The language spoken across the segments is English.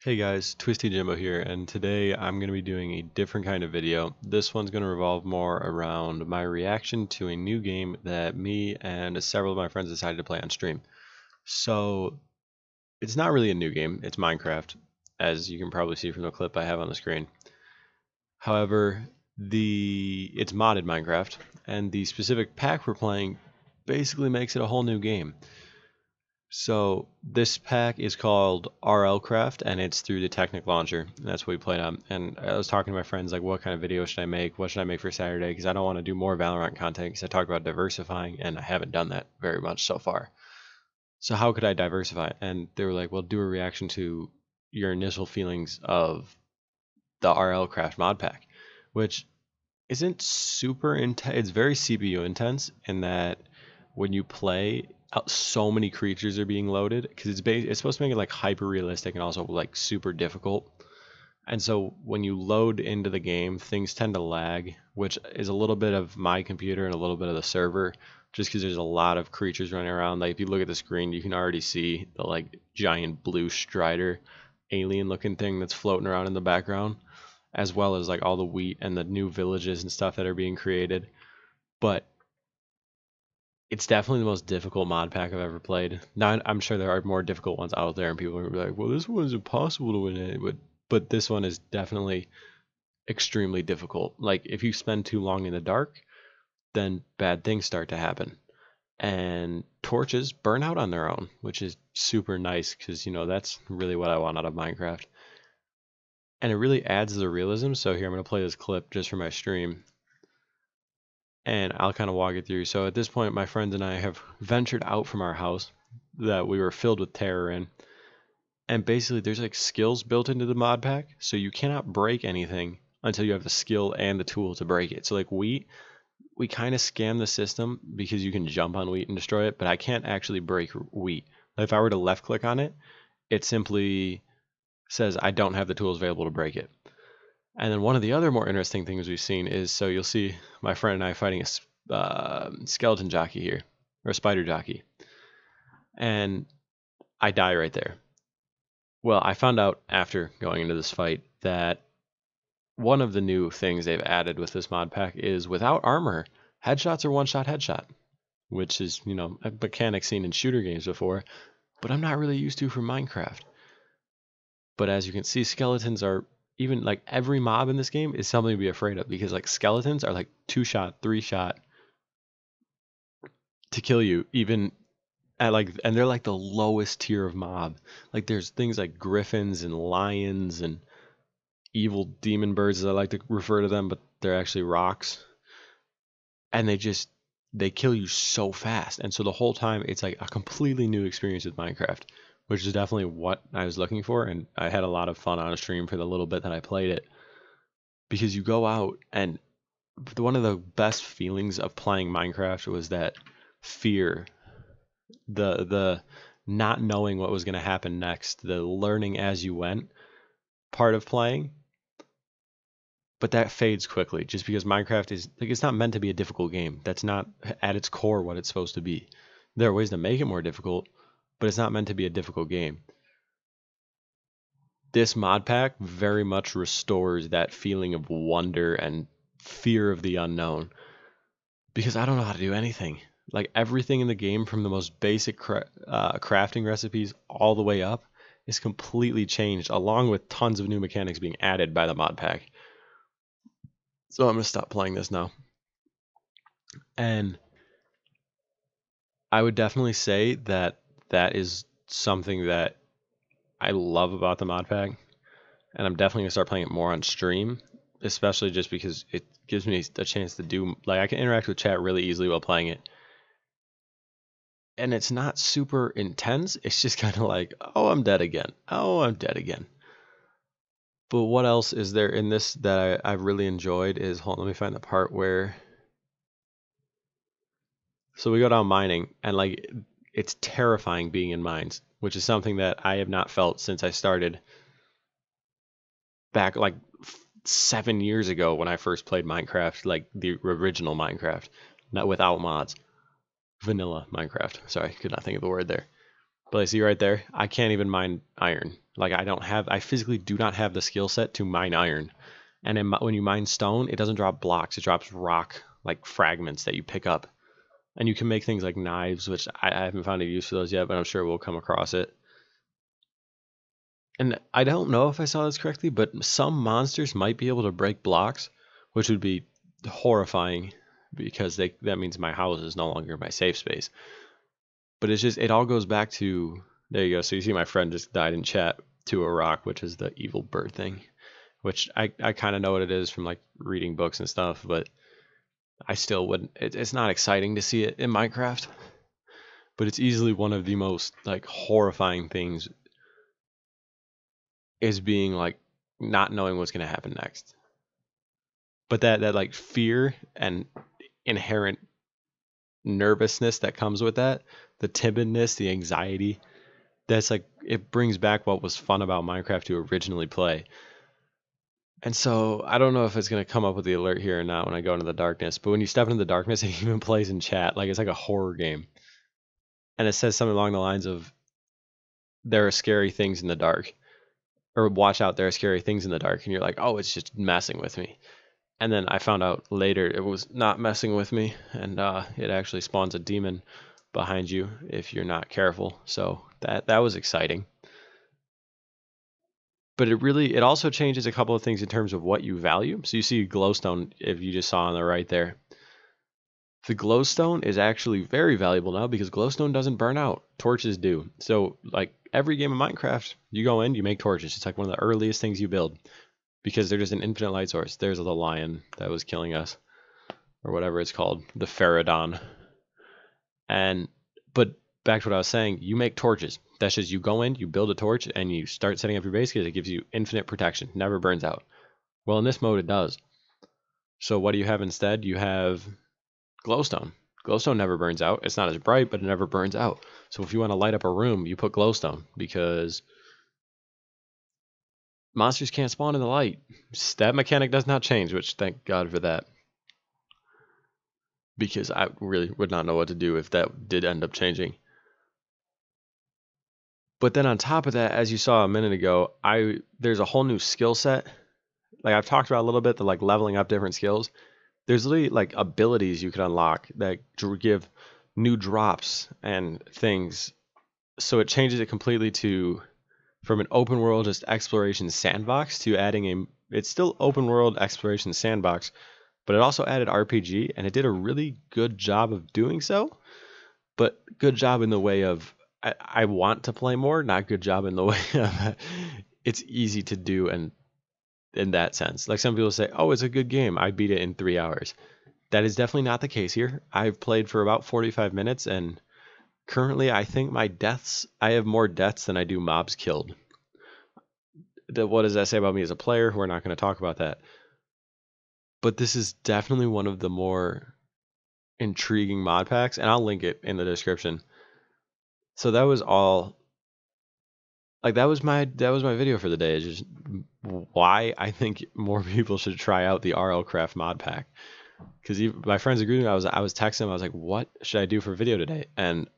Hey guys, Twisty Jimbo here, and today I'm going to be doing a different kind of video. This one's going to revolve more around my reaction to a new game that me and several of my friends decided to play on stream. So, it's not really a new game, it's Minecraft, as you can probably see from the clip I have on the screen. However, it's modded Minecraft, and the specific pack we're playing basically makes it a whole new game. So this pack is called RLCraft, and it's through the Technic launcher. That's what we played on. And I was talking to my friends like, what kind of video should I make? What should I make for Saturday? Because I don't want to do more Valorant content. Because I talked about diversifying, and I haven't done that very much so far. So how could I diversify? And they were like, well, do a reaction to your initial feelings of the RLCraft mod pack, which isn't super intense. It's very CPU intense in that when you play, so many creatures are being loaded because it's supposed to make it like hyper realistic and also like super difficult. And so when you load into the game, things tend to lag, which is a little bit of my computer and a little bit of the server, just because there's a lot of creatures running around. Like if you look at the screen, you can already see the like giant blue strider alien looking thing that's floating around in the background, as well as like all the wheat and the new villages and stuff that are being created. But it's definitely the most difficult mod pack I've ever played. Now, I'm sure there are more difficult ones out there, and people are gonna be like, "Well, this one's impossible to win it." But this one is definitely extremely difficult. Like if you spend too long in the dark, then bad things start to happen, and torches burn out on their own, which is super nice because that's really what I want out of Minecraft. And it really adds to the realism. So here I'm gonna play this clip just for my stream, and I'll kind of walk it through. So at this point, my friends and I have ventured out from our house that we were filled with terror in. And basically, there's like skills built into the mod pack, so you cannot break anything until you have the skill and the tool to break it. So like wheat, we kind of scam the system because you can jump on wheat and destroy it, but I can't actually break wheat. If I were to left click on it, it simply says I don't have the tools available to break it. And then one of the other more interesting things we've seen is, so you'll see my friend and I fighting a skeleton jockey here, or a spider jockey. And I die right there. Well, I found out after going into this fight that one of the new things they've added with this mod pack is without armor, headshots are one-shot headshot, which is, a mechanic seen in shooter games before, but I'm not really used to from Minecraft. But as you can see, skeletons are, even like every mob in this game is something to be afraid of, because like skeletons are like 2-shot, 3-shot to kill you, even at like, and they're like the lowest tier of mob. Like there's things like griffins and lions and evil demon birds, as I like to refer to them, but they're actually rocks. And they kill you so fast. And so the whole time it's like a completely new experience with Minecraft, which is definitely what I was looking for. And I had a lot of fun on a stream for the little bit that I played it, because you go out, and one of the best feelings of playing Minecraft was that fear, the not knowing what was going to happen next, the learning as you went part of playing. But that fades quickly, just because Minecraft is like, it's not meant to be a difficult game. That's not at its core what it's supposed to be. There are ways to make it more difficult, but it's not meant to be a difficult game. This mod pack very much restores that feeling of wonder and fear of the unknown, because I don't know how to do anything. Like everything in the game, from the most basic crafting recipes all the way up, is completely changed, along with tons of new mechanics being added by the mod pack. So I'm gonna stop playing this now. And I would definitely say that that is something that I love about the mod pack, and I'm definitely gonna start playing it more on stream, especially just because it gives me a chance to do, like, I can interact with chat really easily while playing it. And it's not super intense, it's just kind of like, oh, I'm dead again. Oh, I'm dead again. But what else is there in this that I really enjoyed is, hold on, let me find the part where, so we go down mining, and like it's terrifying being in mines, which is something that I have not felt since I started back like 7 years ago when I first played Minecraft, like the original Minecraft, not without mods, vanilla Minecraft. Sorry, could not think of the word there. But I see right there, I can't even mine iron. Like I physically do not have the skill set to mine iron. And when you mine stone, it doesn't drop blocks, it drops rock, like fragments that you pick up. And you can make things like knives, which I haven't found a use for those yet, but I'm sure we'll come across it. And I don't know if I saw this correctly, but some monsters might be able to break blocks, which would be horrifying because that means my house is no longer my safe space. But it's just, it all goes back to, there you go. So you see my friend just died in chat to a rock, which is the evil bird thing, which I kind of know what it is from like reading books and stuff, but I still wouldn't, it's not exciting to see it in Minecraft, but it's easily one of the most like horrifying things is being like not knowing what's going to happen next. But that like fear and inherent nervousness that comes with that, the timidness, the anxiety, that's like, it brings back what was fun about Minecraft to originally play. And so I don't know if it's going to come up with the alert here or not when I go into the darkness, but when you step into the darkness, it even plays in chat like it's like a horror game. And it says something along the lines of, there are scary things in the dark, or watch out, there are scary things in the dark. And you're like, oh, it's just messing with me. And then I found out later it was not messing with me, and it actually spawns a demon behind you if you're not careful. So that was exciting. But it also changes a couple of things in terms of what you value. So you see glowstone, if you just saw on the right there. The glowstone is actually very valuable now because glowstone doesn't burn out. Torches do. So like every game of Minecraft, you go in, you make torches. It's like one of the earliest things you build because they're just an infinite light source. There's the lion that was killing us, or whatever it's called, the Pterodon. But back to what I was saying, you make torches. That's just, you go in, you build a torch, and you start setting up your base because it gives you infinite protection, never burns out. Well, in this mode, it does. So what do you have instead? You have glowstone. Glowstone never burns out. It's not as bright, but it never burns out. So if you want to light up a room, you put glowstone because monsters can't spawn in the light. That mechanic does not change, which thank God for that. Because I really would not know what to do if that did end up changing. But then on top of that, as you saw a minute ago, there's a whole new skill set. Like I've talked about a little bit, the like leveling up different skills. There's literally like abilities you can unlock that give new drops and things. So it changes it completely from an open world just exploration sandbox to adding it's still open world exploration sandbox, but it also added RPG, and it did a really good job of doing so. But good job in the way of, I want to play more, not good job in the way of it's easy to do, and in that sense. Like some people say, oh, it's a good game, I beat it in 3 hours. That is definitely not the case here. I've played for about 45 minutes, and currently I think I have more deaths than I do mobs killed. What does that say about me as a player? We're not going to talk about that. But this is definitely one of the more intriguing mod packs, and I'll link it in the description. So that was all. Like that was my video for the day. It's just why I think more people should try out the RLCraft mod pack. Because my friends agreed with me. I was texting them. I was like, "What should I do for video today?" And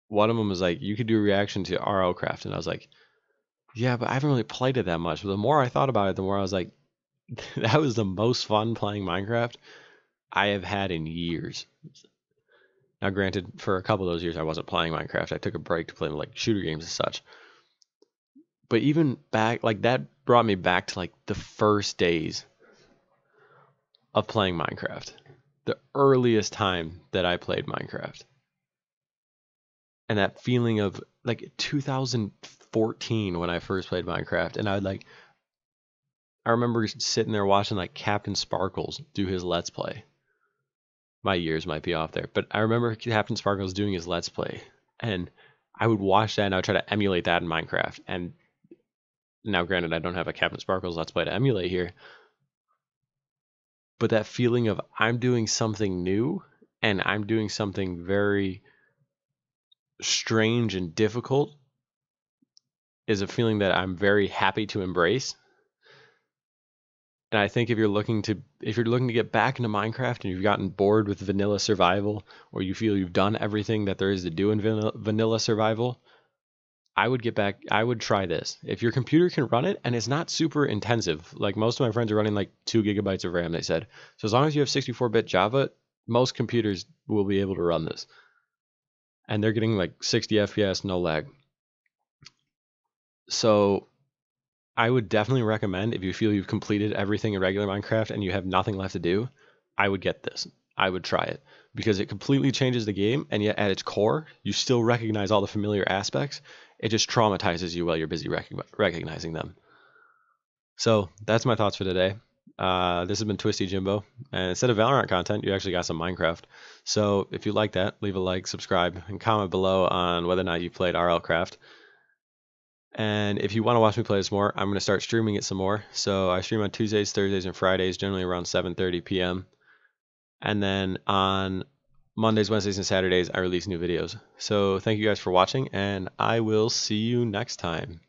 one of them was like, "You could do a reaction to RLCraft," and I was like, "Yeah, but I haven't really played it that much." But the more I thought about it, the more I was like, "That was the most fun playing Minecraft I have had in years." Now, granted, for a couple of those years, I wasn't playing Minecraft. I took a break to play like shooter games and such. But even back, like that brought me back to like the first days of playing Minecraft, the earliest time that I played Minecraft. And that feeling of like 2014 when I first played Minecraft. And I remember sitting there watching like Captain Sparkles do his Let's Play. My years might be off there, but I remember Captain Sparkles doing his Let's Play. And I would watch that and I would try to emulate that in Minecraft. And now, granted, I don't have a Captain Sparkles Let's Play to emulate here. But that feeling of I'm doing something new and I'm doing something very strange and difficult is a feeling that I'm very happy to embrace. And I think if you're looking to get back into Minecraft and you've gotten bored with vanilla survival, or you feel you've done everything that there is to do in vanilla survival, I would try this. If your computer can run it and it's not super intensive, like most of my friends are running like 2 gigabytes of RAM, they said. So as long as you have 64-bit Java, most computers will be able to run this. And they're getting like 60 FPS, no lag. So I would definitely recommend, if you feel you've completed everything in regular Minecraft and you have nothing left to do, I would get this. I would try it because it completely changes the game, and yet at its core, you still recognize all the familiar aspects. It just traumatizes you while you're busy recognizing them. So that's my thoughts for today. This has been Twisty Jimbo, and instead of Valorant content, you actually got some Minecraft. So if you like that, leave a like, subscribe, and comment below on whether or not you played RLCraft. And if you want to watch me play this more, I'm going to start streaming it some more. So I stream on Tuesdays, Thursdays, and Fridays, generally around 7:30 p.m. And then on Mondays, Wednesdays, and Saturdays, I release new videos. So thank you guys for watching, and I will see you next time.